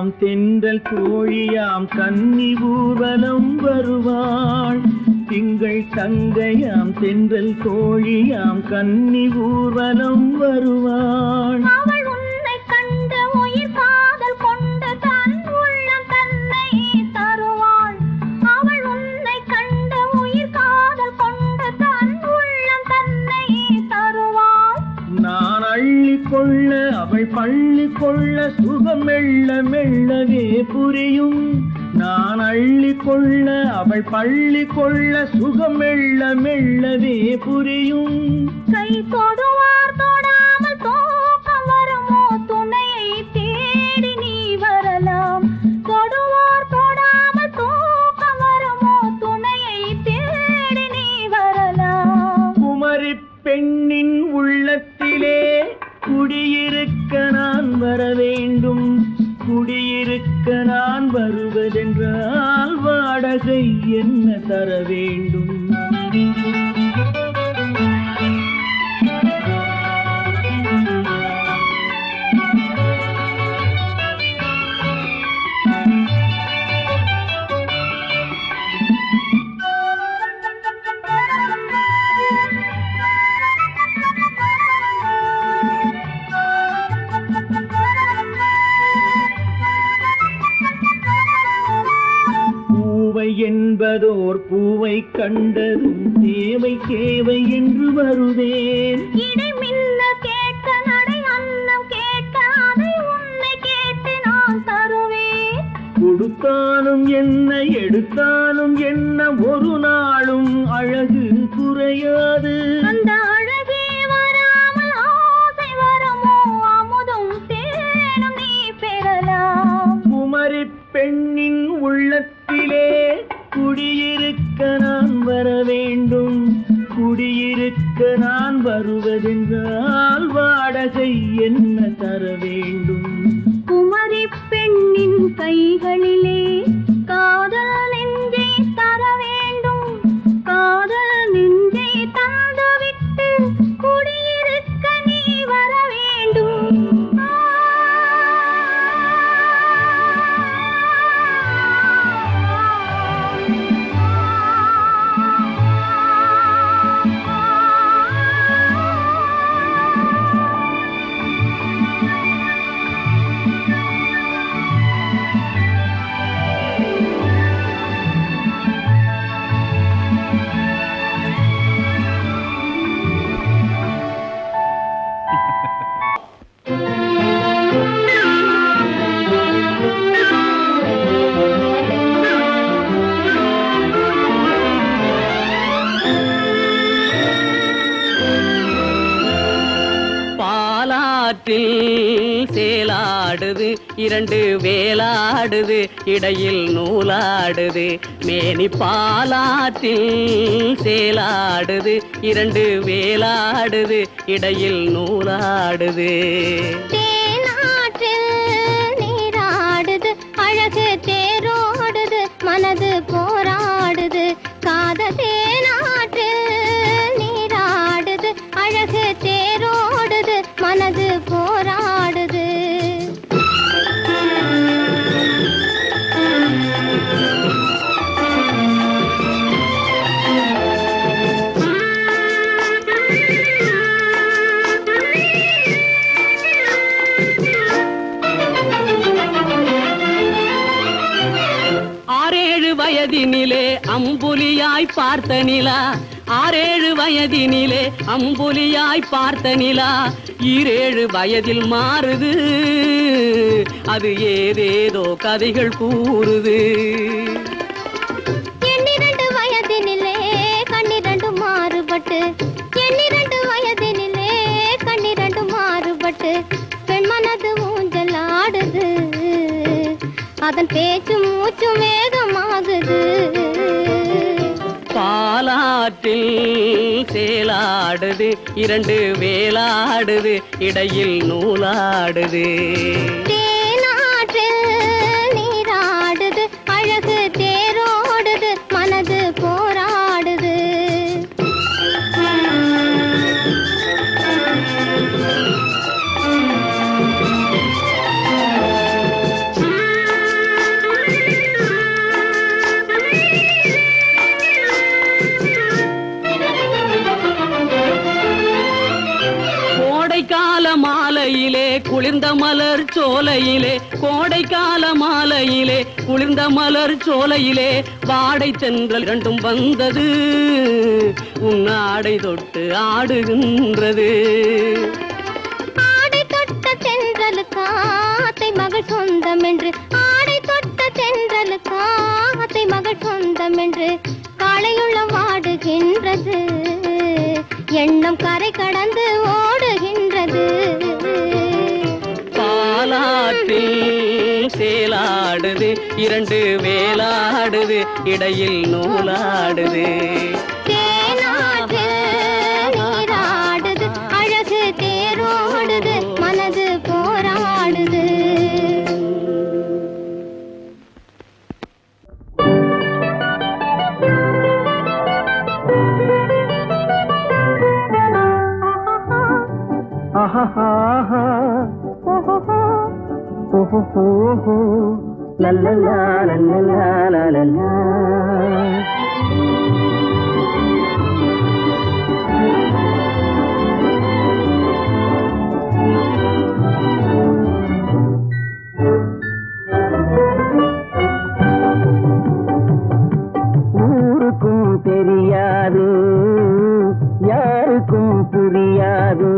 தங்கையாம் தென்றல் தோழியாம் கன்னி ஊர்வலம் வருவாள். திங்கள் தங்கையாம் தென்றல் தோழியாம் கன்னி ஊர்வலம் வருவாள். அவள் உன்னை கண்டு உயிர் காதல் கொண்டு தன் உள்ளம் தன்னை தருவாள். அவள் உன்னை கண்டு உயிர் காதல் கொண்டு தன் உள்ளம் தன்னை தருவாள். நான் அள்ளி கொள்ள அவள் பள்ளி கொள்ள சுகம் மெல்ல மெல்லவே புரியும். நான் அள்ளி கொள்ள அவள் பள்ளி கொள்ள சுகம் மெல்ல மெல்லவே புரியும். கை தொடுவார் தொடாமல் தூக்கம் வருமோ துணையை தேடி நீ வரலாம். தொடுவார் தொடாமல் தூக்கம் வருமோ துணையை தேடி நீ வரலாம். குமரி பெண்ணின் உள்ளத்திலே குடியிருக்க நான் வர வேண்டும். குடியிருக்க நான் வருவதென்றால் வாடகை என்ன தர வேண்டும்? என்பதோர் பூவை கண்டதும் தேவை தேவை என்று வருவேன். இடை மின்ன கேட்க நடை அன்னம் கேட்க அதை உன்னை கேட்டு நான் தருவேன். கொடுத்தாலும் என்ன எடுத்தாலும் என்ன ஒரு நாளும் அழகு குறையாது. அந்த அழகே வராமல் ஆசை வரமோ அமுதும் தேனும் நீ பெறலாம். குமரி பெண்ணின் உள்ளத்திலே குடியிருக்க நான் வர வேண்டும். குடியிருக்க நான் வருவதென்றால் வாடகை என்ன தர வேண்டும்? குமரி பெண்ணின் கைகளிலே காதல் நெஞ்சை தர வேண்டும். காதல் நெஞ்சை தந்துவிட்டு குடியிருக்க நீ வர வேண்டும். சேலாடுது இரண்டு வேலாடுது இடையில் நூலாடுது. மேனி பாலாற்றில் சேலாடுது இரண்டு வேலாடுது இடையில் நூலாடுது. தேனாற்றில் நீராடுது அழகு தேரோடுது மனது போராடுது. காதல் தேனாற்றில் நீராடுது அழகு தேரோடுது மனது போராடுது. வயதினிலே அம்புலியாய் பார்த்த நிலா. 6-7 வயதினிலே அம்புலியாய் பார்த்த நிலா 7 வயதில் மாறுது. அது ஏதேதோ கதைகள் கூறுது. 12 வயதினிலே கண்ணிரண்டு மாறுபட்டு 12 வயதினிலே கண்ணிரண்டு மாறுபட்டு பெண் மனது ஊஞ்சல் ஆடுது. அதன் பேச்சு மூச்சு வேகமாகுது. பாலாற்றில் சேலாடுது 2 வேலாடுது இடையில் நூலாடுது. தேனாற்றில் நீராடுது அழகு தேரோடுது மனது போராடுது. சோலையிலே கோடைக்கால மாலையிலே குளிர்ந்த மலர் சோலையிலே வாடை சென்றல் இரண்டும் வந்தது உன் ஆடை தொட்டு ஆடுகின்றது. ஆடை தொட்ட தென்றலுக்கு ஆத்தை மகள் சொந்தம் என்று, ஆடை தொட்ட தென்றலுக்கு ஆத்தை மகள் சொந்தம் என்று காளையுள்ள வாடுகின்றது, எண்ணம் கரை கடந்து ஓடுகின்றது. பாலாற்றில் சேலாடுது இரண்டு வேலாடுது இடையில் நூலாடுது. தேனாற்றில் நீராடுது அழகு தேரோடுது மனது போராடுது. ஊருக்கும் தெரியாது யாருக்கும் புரியாது,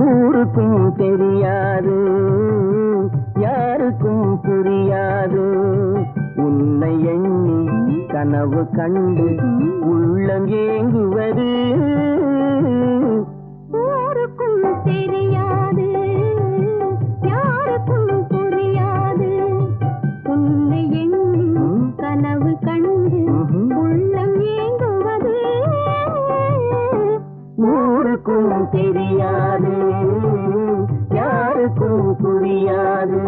ஊருக்கும் தெரியாது யாருக்கும் புரியாது, உன்னை எண்ணி கனவு கண்டு உள்ளம் ஏங்குவது. ஊருக்கும் தெரியாது யாருக்கும் புரியாது, உன்னை எண்ணி கனவு கண்டு உள்ளம் ஏங்குவது. ஊருக்கும் தெரியாது யாருக்கும் புரியாது.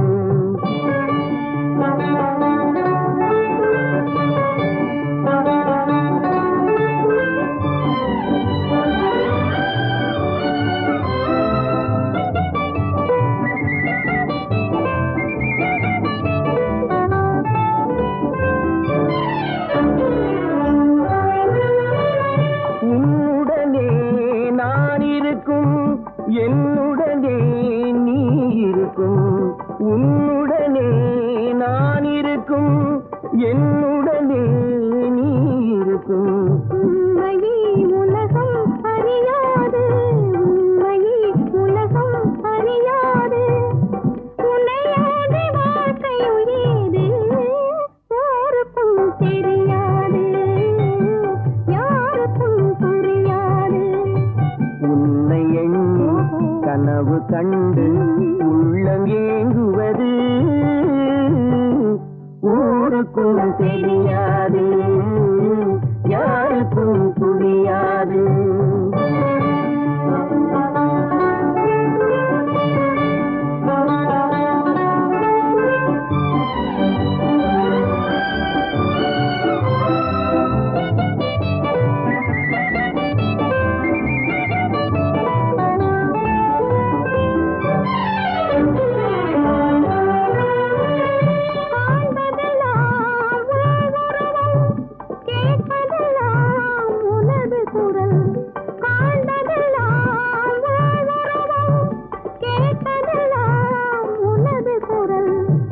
உன்னுடனே நான் இருக்கும் என்னுடனே நீ இருக்கும், உன்னுடனே நான் இருக்கும் என்னுடனே நீ இருக்கும். உண்மையை உலகம் அறியாது, உண்மையை உலகம் அறியாது, உன்னையாதி வாழ்க்கை உயேது. ஊருக்கும் தெரியாது யாருக்கும் புரியாது, உன்னை எண்ணி கனவு கண்டு உள்ளம் ஏங்குவது. ஊருக்கும் தெரியாது யாருக்கும் புரியாது.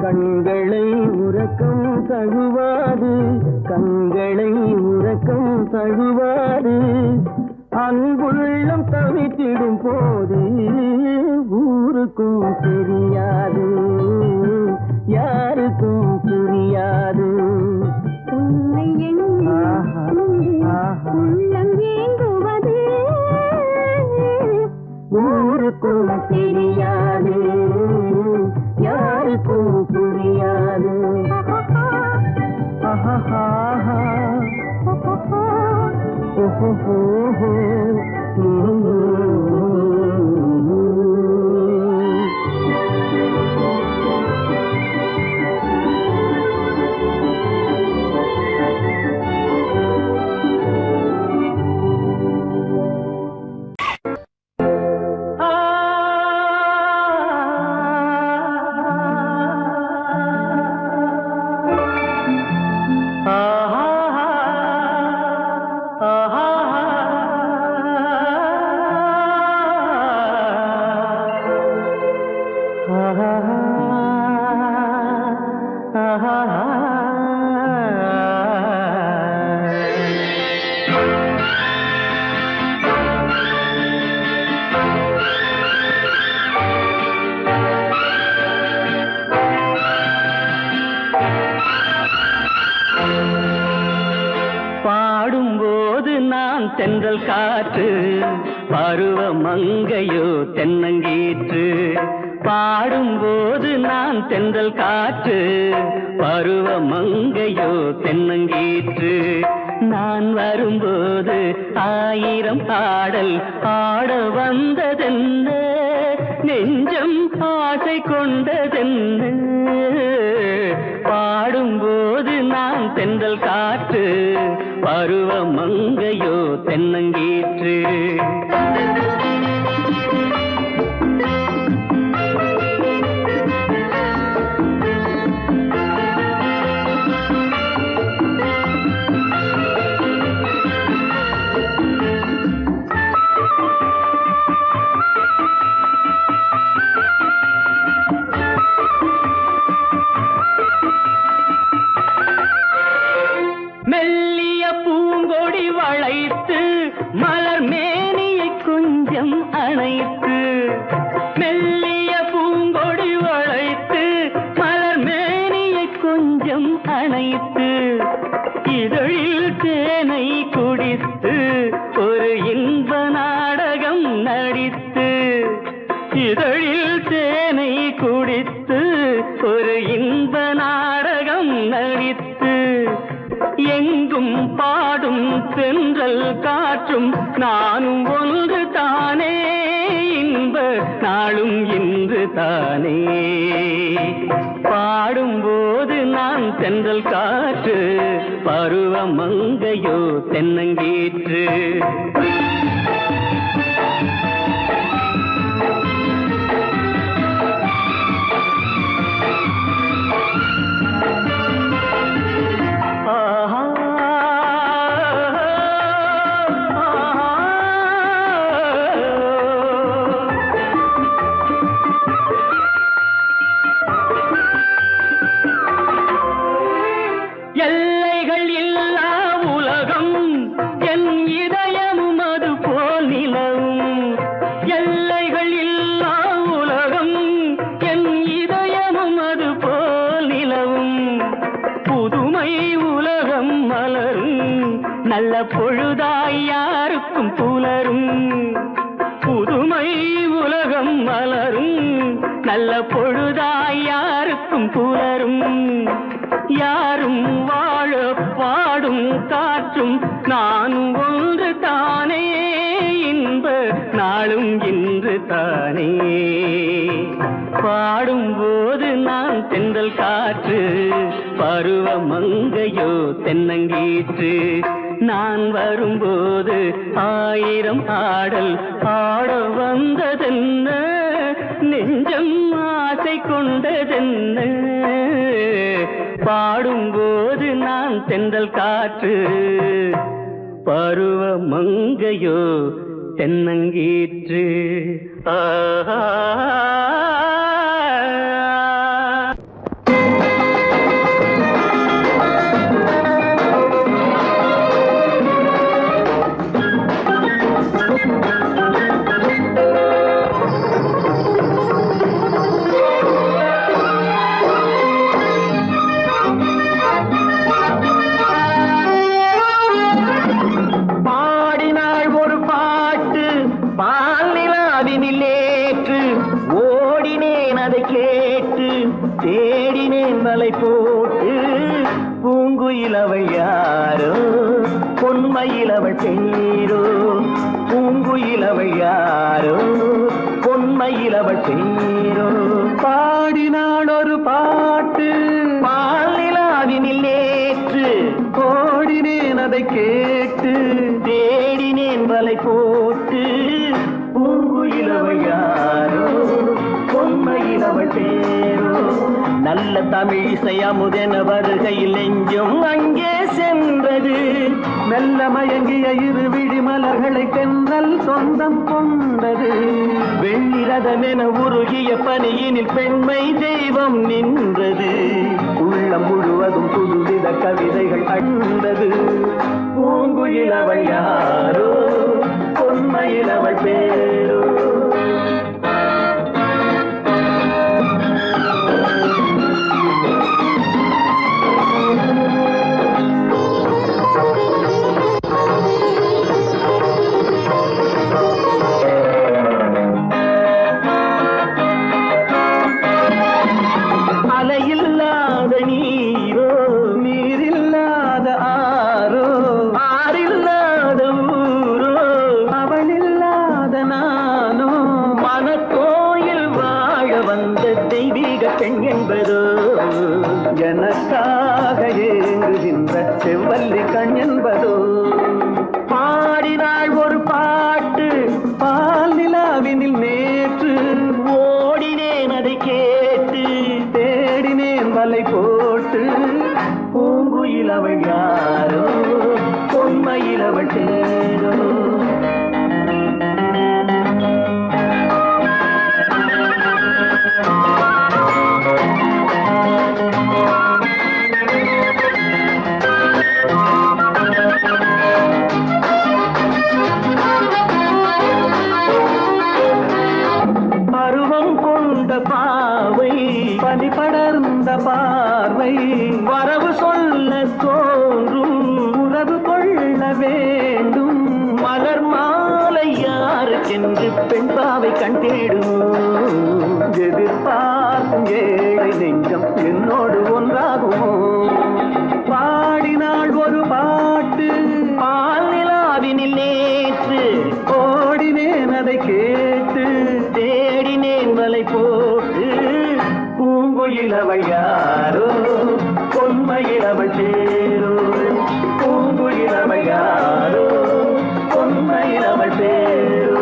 கண்களை உறக்கம் தழுவாது, கண்களை உறக்கம் தழுவாது, அன்புள்ளம் தவித்திடும் போது ஊருக்கும் தெரியாது யாருக்கும் புரியாது. உன்னை எண்ணி உள்ளம் ஏங்குவது. ஊருக்கும் தெரியாது யாருக்கும் புரியாது. பாடும்போது நான் தென்றல் காற்று, பருவ மங்கையோ தென்னங்கீற்று. பாடும்போது நான் தென்றல் காற்று, பருவ மங்கையோ தென்னங்கீற்று. நான் வரும்போது ஆயிரம் பாடல் ஆட வந்ததென்ன, நெஞ்சம் ஆசை கொண்டதென்ன. பாடும்போது நான் தென்றல் காற்று, பருவ மங்கையோ தென்னங்கீற்று. மெல்லிய பூங்கொடி வளைத்து மலர் மேனியை கொஞ்சம் அணைத்து, மெல்லிய பூங்கொடி வளைத்து மலர் மேனியை கொஞ்சம் அணைத்து, இதழில் தேனை குடித்து ஒரு இன்ப நாடகம் நடித்து, இதழில் தேனை குடித்து ஒரு இன்ப நாடகம் நடித்து, எங்கும் பாடும் தென்றல் காற்றும் நானும் ஒன்று தானே, இன்ப நாளும் இன்று தானே. பாடும்போது நான் தென்றல் காற்று, பருவ மங்கையோ தென்னங்கீற்று. எல்லைகள் இல்லா உலகம் என் இதயமும் அது போல் நிலவும், எல்லைகள் இல்லா உலகம் என் இதயமும் அது போல் நிலவும். புதுமை உலகம் மலரும் நல்ல பொழுதாய் யாருக்கும் புலரும், புதுமை உலகம் மலரும் நல்ல பொழுதாய் யாருக்கும் புலரும். யாரும் வாழ பாடும் காற்றும் நானும் ஒன்று தானே, இன்ப நாளும் இன்று தானே. பாடும்போது நான் தென்றல் காற்று, பருவ மங்கையோ தென்னங்கீற்று. நான் வரும்போது ஆயிரம் ஆடல் ஆட வந்ததென்ன, நெஞ்சம் ஆசை கொண்டதென்ன. பாடும்போது நான் தென்றல் காற்று, பருவ மங்கையோ தென்னங்கீற்று. தேடினேன் வலை போட்டு, பூங்குயிலவள் யாரோ பொன்மையிலவள் பேரோ, பூங்குயிலவள் யாரோ பொன்மையிலவள் பேரோ. பாடினாள் ஒரு பாட்டு பாலிலாவினில் நேற்று, ஓடினேன் அதை கேட்டு தேடினேன் வலை போட்டு, பூங்குயிலவள் யாரோ பொன்மையிலவள் பேரோ. நல்ல தமிழிசை அமுதென வருகையில் நெஞ்சும் அங்கே சென்றது, கொண்டது மெல்ல மயங்கிய இரு விழி மலர்களை தென்றல் சொந்தம் கொண்டது வெண்ணிரதமென உருகிய பனியினில் பெண்மை தெய்வம் நின்றது உள்ளம் முழுவதும் புதுவித கவிதைகள் அண்டது பூங்குயில் அவள் யாரோ பொன்மையில் அவள் பேரோ அலையில்லாத நீரோ நீரில்லாத ஆரோ ஆறில்லாத ஊரோ அவளில்லாத நானோ மனக்கோயில் வாழ வந்த தெய்வீக பெண் என்பதோ எனக்காக ஏங்குகின்ற செவ்வல்லி கண் என்பதோ பாடினாள் ஒரு பாட்டு பால் நிலாவினில் நேற்று ஓடினேன் அதை கேட்டு தேடினேன் வலை போட்டு பூங்குயில் அவள் யாரோ பொன்மையில் அவள் தேரோ பருவம் கொண்ட பாவை பனி படர்ந்த பார்வை வரவு சொல்ல தோன்றும் உறவு கொள்ள வேண்டும் மலர் மாலை யாருக்கென்று பெண் பாவை கண் தேடும் எதிர்பார்க்கும் ஏழை நெஞ்சம் என்னோடு ஒன்றாகுமோ பாடினாள் ஒரு பாட்டு பால் நிலாவினில் நேற்று ஓடினேன் அதை கேட்டு தேடினேன் வலை போட்டு பூங்குயில் அவள் யாரோ பொன்மையில் அவள் தேரோ பூங்குயில் அவள் யாரோ பொன்மையில் அவள் தேரோ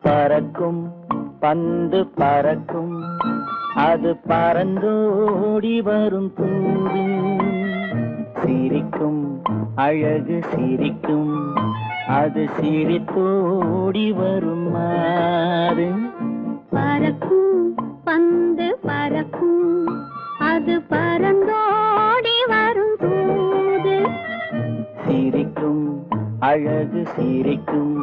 பறக்கும் பந்து பறக்கும் அது பறந்தோடி வரும் தூது சிரிக்கும் அழகு சிரிக்கும் அது சிரித்தோடி வரும் மாறு பறக்கும் பந்து பறக்கும் அது பறந்தோடி வரும் தூது சிரிக்கும் அழகு சிரிக்கும்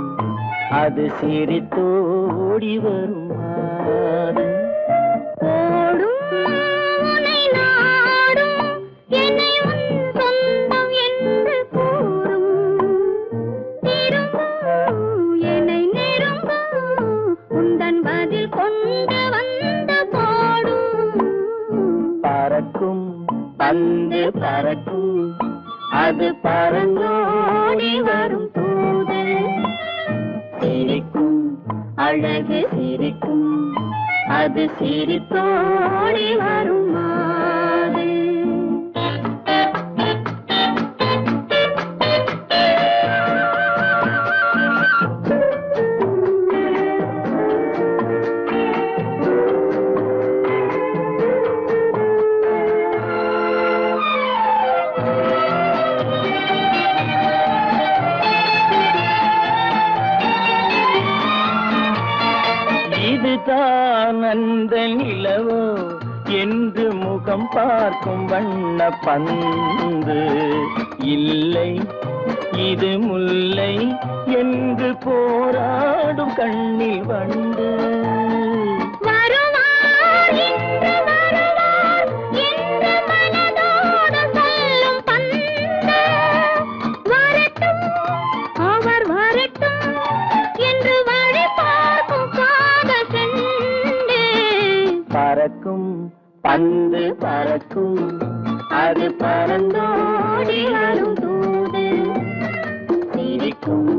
அது சிரித்தோடி வரும் மாறு ஓடும் உன்னை நாடும் என்னை உன் சொந்தம் என்று கூறும் திரும்பும் என்னை நெருங்கும் உந்தன் பதில் கொண்டு வந்து போடும் பறக்கும் பந்து பறக்கும் அது பறந்தோடி வரும் தூது சிரிக்கும் அழகு சிரிக்கும் அது சிரித்தோடி வரும் மாது இதுதான் அந்த நிலவோ என்று முகம் பார்க்கும் வண்ண பந்து இல்லை இது முல்லை என்று போராடும் கண்ணில் வண்டு வருவார் இன்று வருவார் என்று பறக்கும் பந்து பறக்கும் அது பறந்தோடி வரும் தூது சிரிக்கும்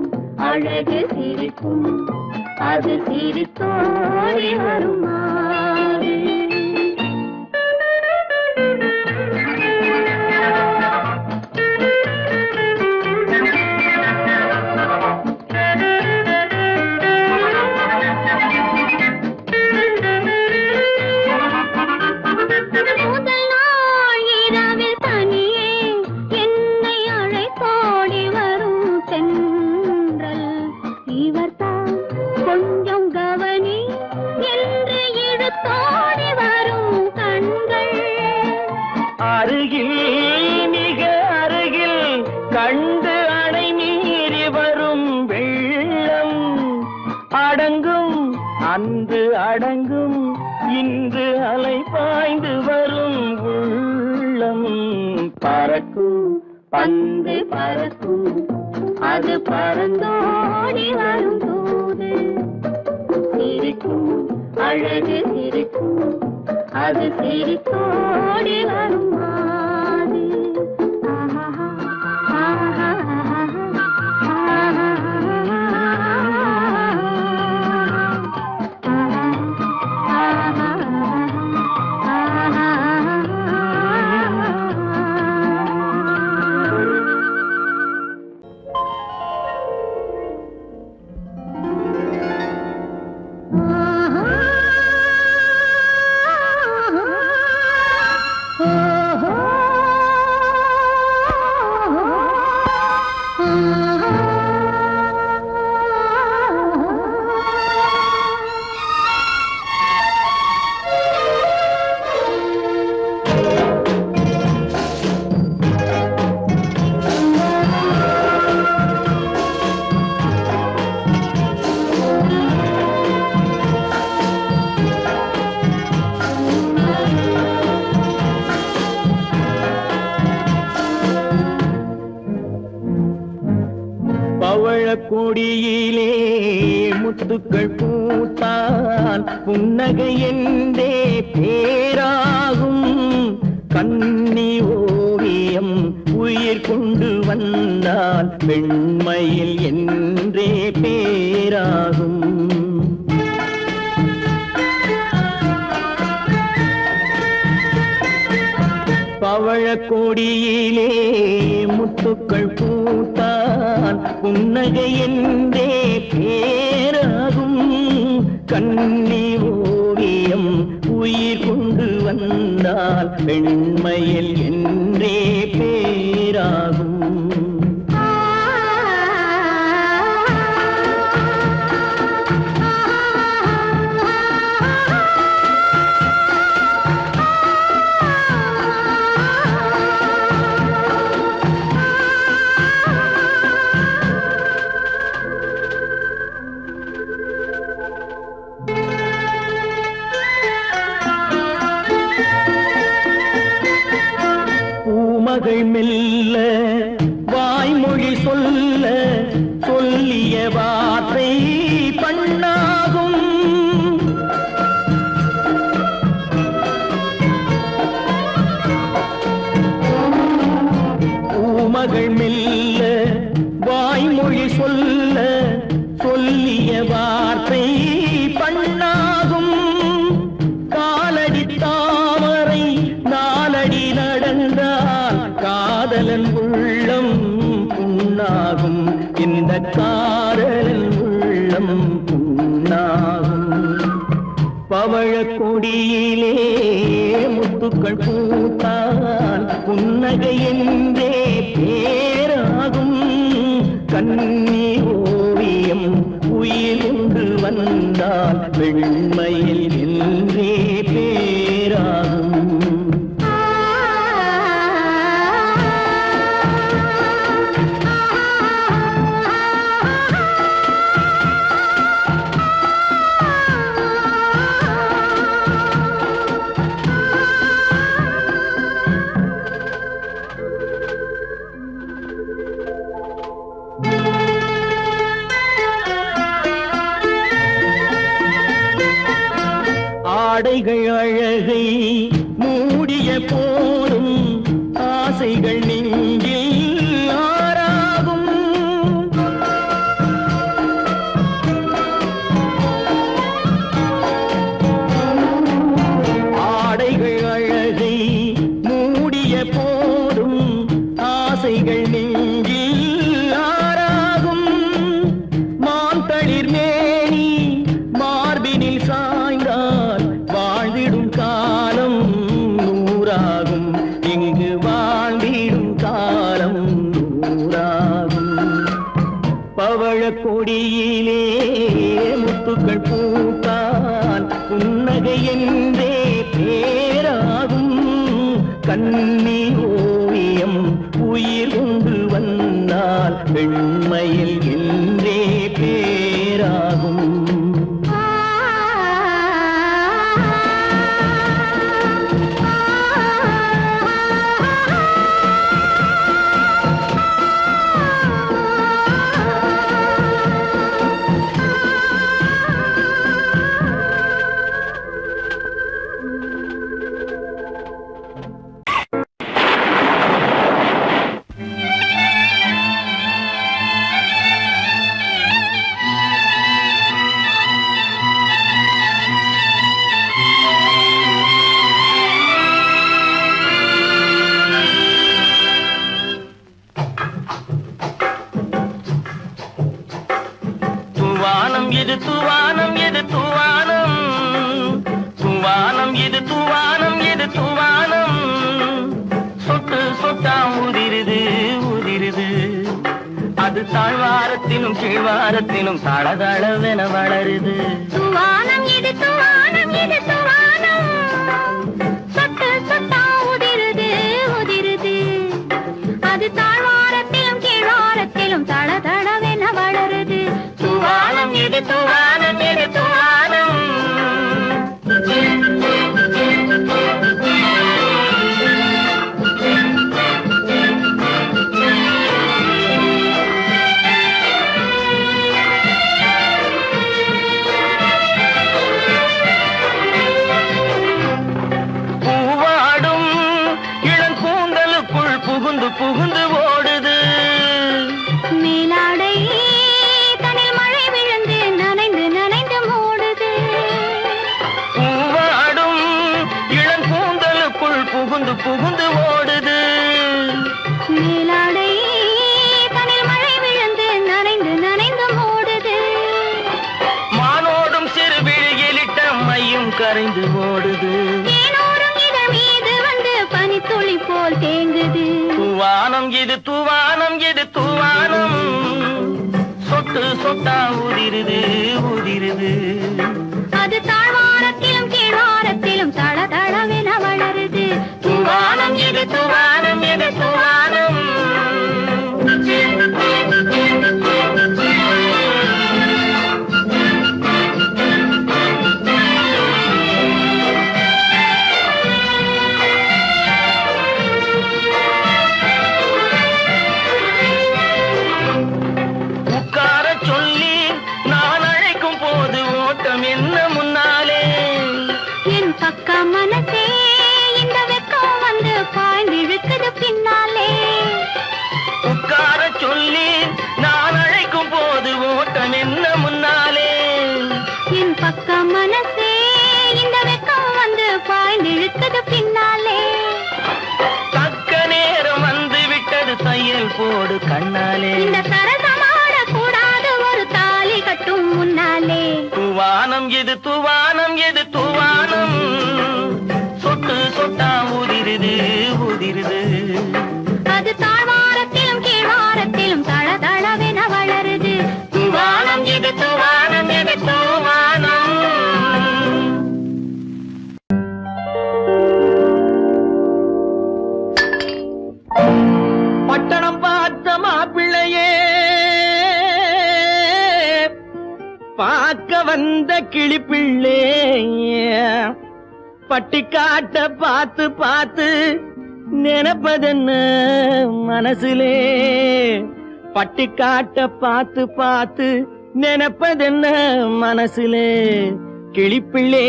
அழகு சிரிக்கும் அது சிரித்தோடி வரும் மாறு. அருகில் மிக அருகில் கண்டு அணை மீறி வரும் வெள்ளம் அடங்கும் அன்று அடங்கும் இன்று அலை பாய்ந்து வரும் உள்ளம். பறக்கும் பந்து பறக்கும் அது பறந்தோடி வரும் தூது சிரிக்கும் அழகு சிரிக்கும் அது சிரித்தோடி வரும் மாது. கொடியிலே முத்துக்கள் பூத்தான் புன்னகை என்றே பேராகும். கண்ணி ஓவியம் உயிர் கொண்டு வந்தால் வெண்மையில் என்றே பேராகும். பவழக்கொடியிலே முத்துக்கள் பூத்தான் புன்னகை என்றே பேராகும். கண்ணி ஓவியம் உயிர் கொண்டு வந்தால் வெண்மையில் என்றே பேராகும். மகள் மெல்ல வாய்மொழி சொல்ல சொல்லிய வார்த்தை பண்ணாகும். பூமகள் மெல்ல வாய்மொழி சொல்ல சொல்லிய வார்த்தை பண்ணாகும். காலடி தாமரை நாலடி நடந்தால் காதலன் உள்ளம் புண்ணாகும். இந்த காதலன் உள்ளம் புண்ணாகும். பவழக்கொடியிலே முத்துக்கள் பூத்தான் புன்னகை என்றே பேராகும். கண்ணி ஓவியம் உயிர் கொண்டு வந்தால் வெண்மையில் என்றே பேராகும். ஆடைகள் அழகு அழகை மூடிய போதும் ஆசைகள் நெஞ்சில் ஆறாகும். ஆடைகள் அழகை மூடிய போதும் ஆசைகள் நெஞ்சில் ஆறாகும். மான் தளிர் மேனி மார்பினில் சாய்ந்தால் வாழ்ந்திடும் காலம் நூறாகும். இங்கு வாழ்ந்திடும் காலம் நூறாகும். பவழ கொடியிலே முத்துக்கள் பூத்தால் புன்னகை என்றே பேராகும். கண்ணி ஓவியம் உயிர் கொண்டு வந்தால் பெண்மையில் என்றே பேராகும். தூவானம் இது தூவானம் இது தூவானம், தூவானம் இது தூவானம் இது தூவானம். சொட்டு சொட்டா உதிருது உதிருது. அது தாழ்வாரத்திலும் கீழ்வாரத்திலும் தளதளவென வளருது. தூவானம் இது தூவானம் இது தூவானம். சொட்டு சொட்டா உதிருது உதிருது. அது தாழ்வாரத்திலும் கீழ்வாரத்திலும் தளதளவென வளருது. தூவானம் இது தூவானம் இது தூவானம். பூவாடும் இளங்கூந்தலுக்குள் புகுந்து புகுந்து ஓடுது. மேலாடை தனில் மழை விழுந்து நனைந்து நனைந்து மூடுது. பூவாடும் இளங்கூந்தலுக்குள் புகுந்து புகுந்து ஓடுது. மேலாடை தனில் மழை விழுந்து நனைந்து நனைந்து மூடுது. மானோடும் சிறு விழியிலிட்ட மையும் கரைந்து ஓடுது. தேனோரும் இதழ் மீது வந்து பனித்துளி போல் தேங்குது. தூவானம் இது தூவானம் இது தூவானம். சொட்டு சொட்டா உதிருது உதிருது. அது தாழ்வாரத்திலும் கீழ்வாரத்திலும் தளதளவென வளருது. தூவானம் இது தூவானம் இது தூவானம். உட்கார சொல்லி நான் அழைக்கும் போது ஓட்டம் என்ன முன்னாலே. என் பக்க மனசே இந்த வெக்கம் வந்து பாய்ந்திழுக்குது பின்னாலே. உட்கார சொல்லி நான் அழைக்கும் போது ஓட்டம் என்ன முன்னாலே. என் பக்க மனசே இந்த வெக்கம் வந்து பாய்ந்திழுக்குது பின்னாலே. தக்க நேரம் வந்து விட்டது தையல் போடு கண்ணாலே. இந்த சரசமாட கூடாது ஒரு தாலி கட்டும் முன்னாலே. தூவானம் இது தூவானம் இது தூவானம். சொட்டு சொட்டா உதிருது உதிருது. அது தாழ்வாரத்திலும் கீழ்வாரத்திலும் தளதளவென வளருது. தூவானம் இது தூவானம் இது தூவானம். பட்டணம் பார்த்த மாப்பிள்ளையே பார்க்க வந்த கிளிப்பிள்ளே. பட்டிக்காட்ட பார்த்து பார்த்து நினைப்பதென்ன மனசுலே. பட்டிக்காட்ட பார்த்து பார்த்து நினைப்பதென்ன மனசுலே. கிளிப்பிள்ளே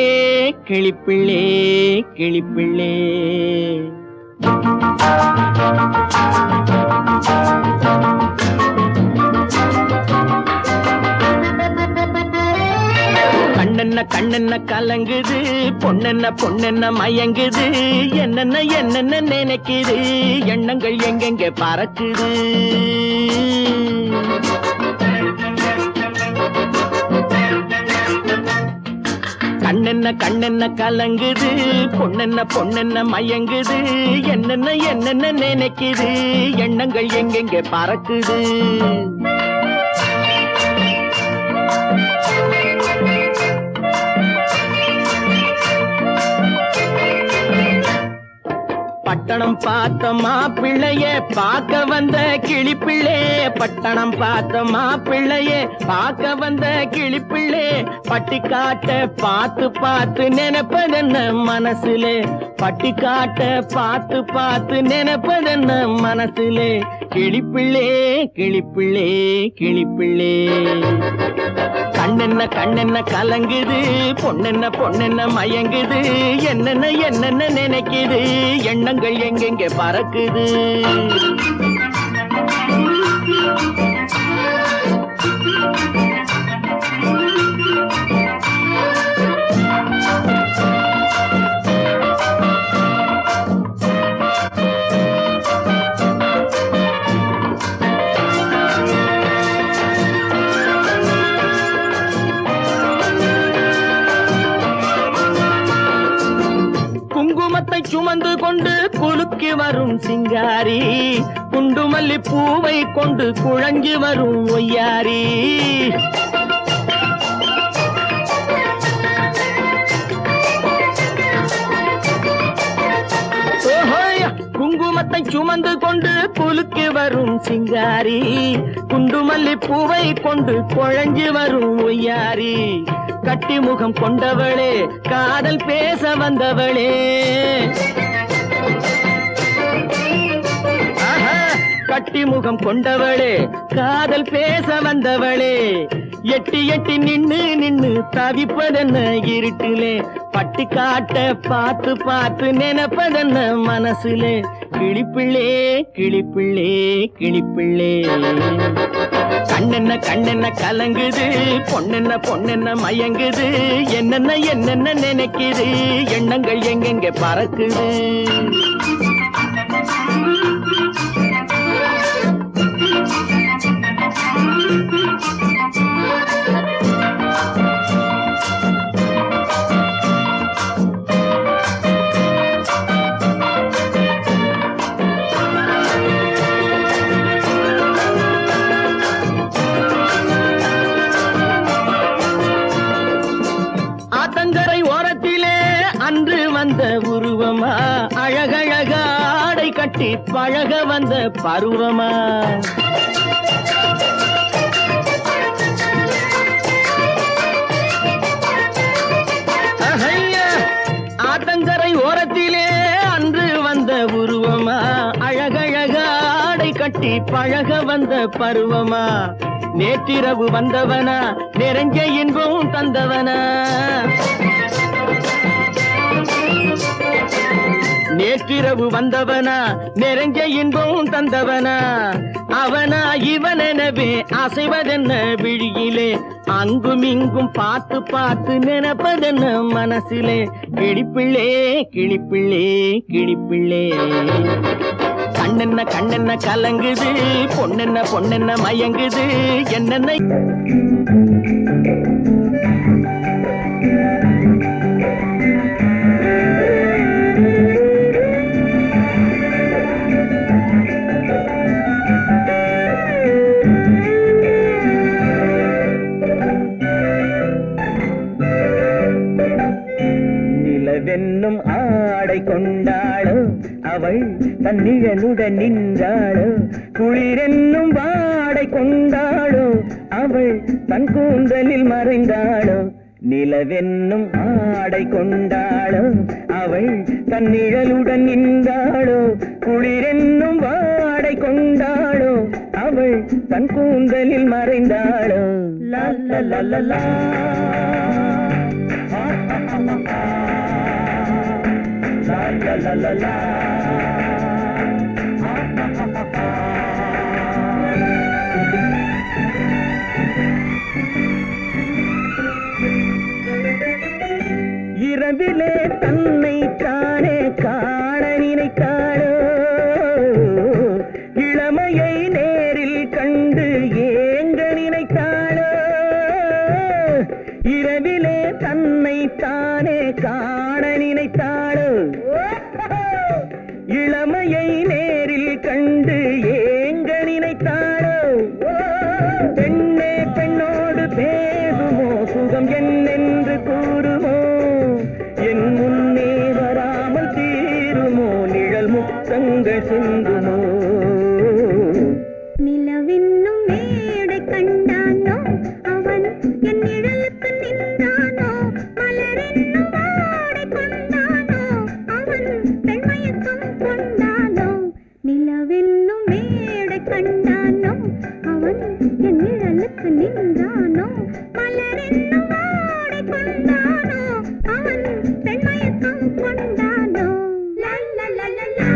கிளிப்பிள்ளே கிளிப்பிள்ளே. கண்ணென்ன கண்ணென்ன கலங்குது, பொண்ணென்ன பொண்ணென்ன மயங்குது, என்னென்ன என்னென்ன நினைக்குது, எண்ணங்கள் எங்கெங்க பறக்குது. கண்ணென்ன கண்ணென்ன கலங்குது, பொண்ணென்ன பொண்ணென்ன மயங்குது, என்னென்ன என்னென்ன நினைக்குது, எண்ணங்கள் எங்கெங்க பறக்குது. பட்டணம் பார்த்த மாப்பிள்ளைய பார்க்க வந்த கிளிப்பிள்ளே, பட்டணம் பார்த்த மாப்பிள்ளைய பார்க்க வந்த கிளிப்பிள்ளே, பட்டிக்காட்ட பார்த்து பார்த்து நினைப்பதென்ன மனசுலே, பட்டிக்காட்ட பார்த்து பார்த்து நினைப்பதென்ன மனசுலே, கிளிப்பிள்ளே கிளிப்பிள்ளே கிளிப்பிள்ளே. கண்ணென்ன கண்ணென்ன கலங்குது, பொண்ணென்ன பொண்ணென்ன மயங்குது, என்னென்ன என்னென்ன நினைக்குது, எண்ணங்கள் எங்கெங்க பறக்குது. குங்குமத்தை சுமந்து கொண்டு குலுக்கி வரும் சிங்காரி, குண்டுமல்லி பூவை கொண்டு குழஞ்சி வரும் ஒய்யாரி. குங்குமத்தை சுமந்து கொண்டு குலுக்கி வரும் சிங்காரி, குண்டுமல்லி பூவை கொண்டு குழஞ்சி வரும் ஒய்யாரி. கட்டி முகம் கொண்டவளே, காதல் பேச வந்தவளே, கட்டி முகம் கொண்டவளே, காதல் பேச வந்தவளே, எட்டி எட்டி நின்னு நின்னு தவிப்பதென்ன இருட்டிலே, பட்டி காட்ட பார்த்து பார்த்து நினைப்பதென்ன மனசுலே, கிளிப்பிள்ளே கிளிப்பிள்ளே கிளிப்பிள்ளே. கண்ணென்ன கண்ணென்ன கலங்குது, பொண்ணென்ன பொண்ணென்ன மயங்குது, என்னென்ன என்னென்ன நினைக்குது, எண்ணங்கள் எங்கெங்க பறக்குது. ஆத்தங்கரை ஓரத்திலே அன்று வந்த உருவமா, அழகழக ஆடை கட்டி பழக வந்த பருவமா. ஆத்தங்கரை ஓரத்திலே அன்று வந்த உருவமா, அழகழக ஆடை கட்டி பழக வந்த பருவமா. நேற்றிரவு வந்தவனா, நிறைஞ்ச இன்பம் தந்தவனா, நேற்றிரவு வந்தவனா, நிறைஞ்ச இன்பம் தந்தவனா. அவனா இவனெனவே அசைவதென்ன விழியிலே, அங்கும் இங்கும் பார்த்து பார்த்து நினைப்பதென்ன மனசிலே, கிளிப்பிள்ளே கிளிப்பிள்ளே கிளிப்பிள்ளே. கண்ணென்ன கண்ணென்ன கலங்குது, பொண்ணென்ன பொண்ணென்ன மயங்குது, என்னென்ன. நிலவென்னும் ஆடை கொண்டாளோ, அவள் தன் நிழலுடன் நின்றாளோ, குளிரென்னும் வாடை கொண்டாளோ, அவள் தன் கூந்தலில் மறைந்தாளோ. நிலவென்னும் ஆடை கொண்டாளோ, அவள் தன் நிழலுடன் நின்றாளோ, குளிரென்னும் வாடை கொண்டாளோ, அவள் தன் கூந்தலில் மறைந்தாளோ. லா லா லா லா லா. இரவிலே தன்னை தானே காண நினைத்தாளோ இளமையை நேரில் கண்டு ஏங்க நினைத்தாளோ இரவிலே தன்னை தானே காண நினைத்தாளோ இளமையை நேரில் கண்டு ஏங்க நினைத்தாளோ பெண்ணே பெண்ணோடு பேசுமோ சுகம் என்னென்று கூறுமோ என் முன்னே வராமல் தீருமோ நிழல் முத்தங்கள் சிந்துமோ நிலவென்னும் மேடை கண்டானோ அவன் என் நிழலுக்கு நின்றானோ மலரென்னும் ஆடை கொண்டானோ அவன் பெண்மயக்கம் கொண்டானோ நிலவென்னும் மேடை கண்டானோ அவன் என் நிழலுக்கு நின்றானோ மலரென்னும் ஆடை கொண்டானோ அவன் பெண்மயக்கம் கொண்டானோ லா லா லா லா லா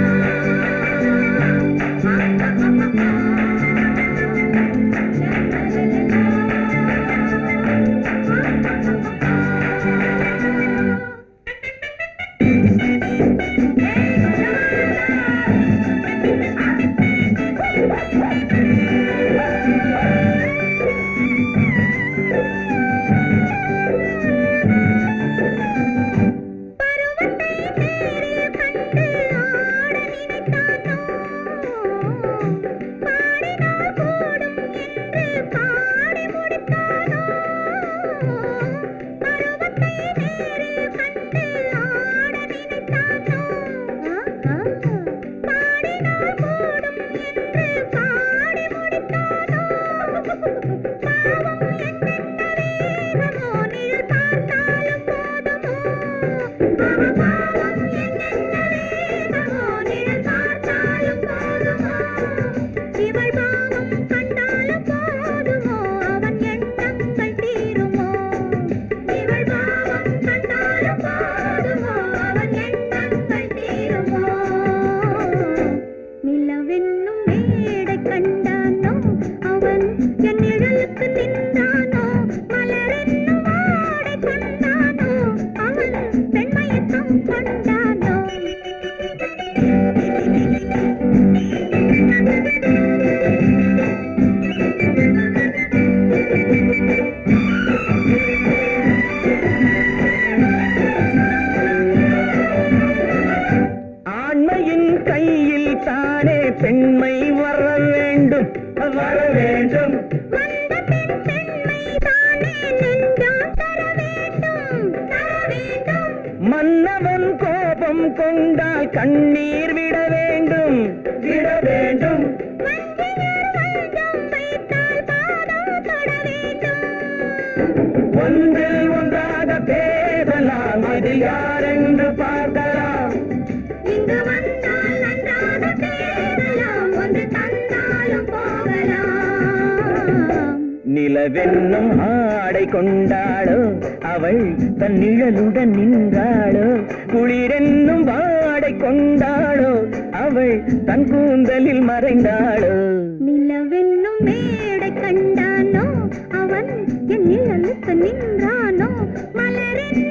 பெண்மை வர வேண்டும் வர வேண்டும் மன்னவன் கோபம் கொண்டால் கண்ணீர் விட வேண்டும் விட வேண்டும் ஒன்றில் ஒன்றாக பேசலாம் அது யாரென்று பார்க்கலாம் இங்கு வந்தால் நன்றாக பேசலாம் ஒன்று தந்தாலும் போகலாம் நிலவென்னும் ஆடை கொண்டாளோ அவள் தன் நிழலுடன் நின்றாளோ குளிரென்னும் வாடை கொண்டாளோ அவள் தன் கூந்தலில் மறைந்தாளோ நிலவென்னும் மேடை கண்டானோ அவன் என் நிழலுக்கு நின்றானோ மலரின்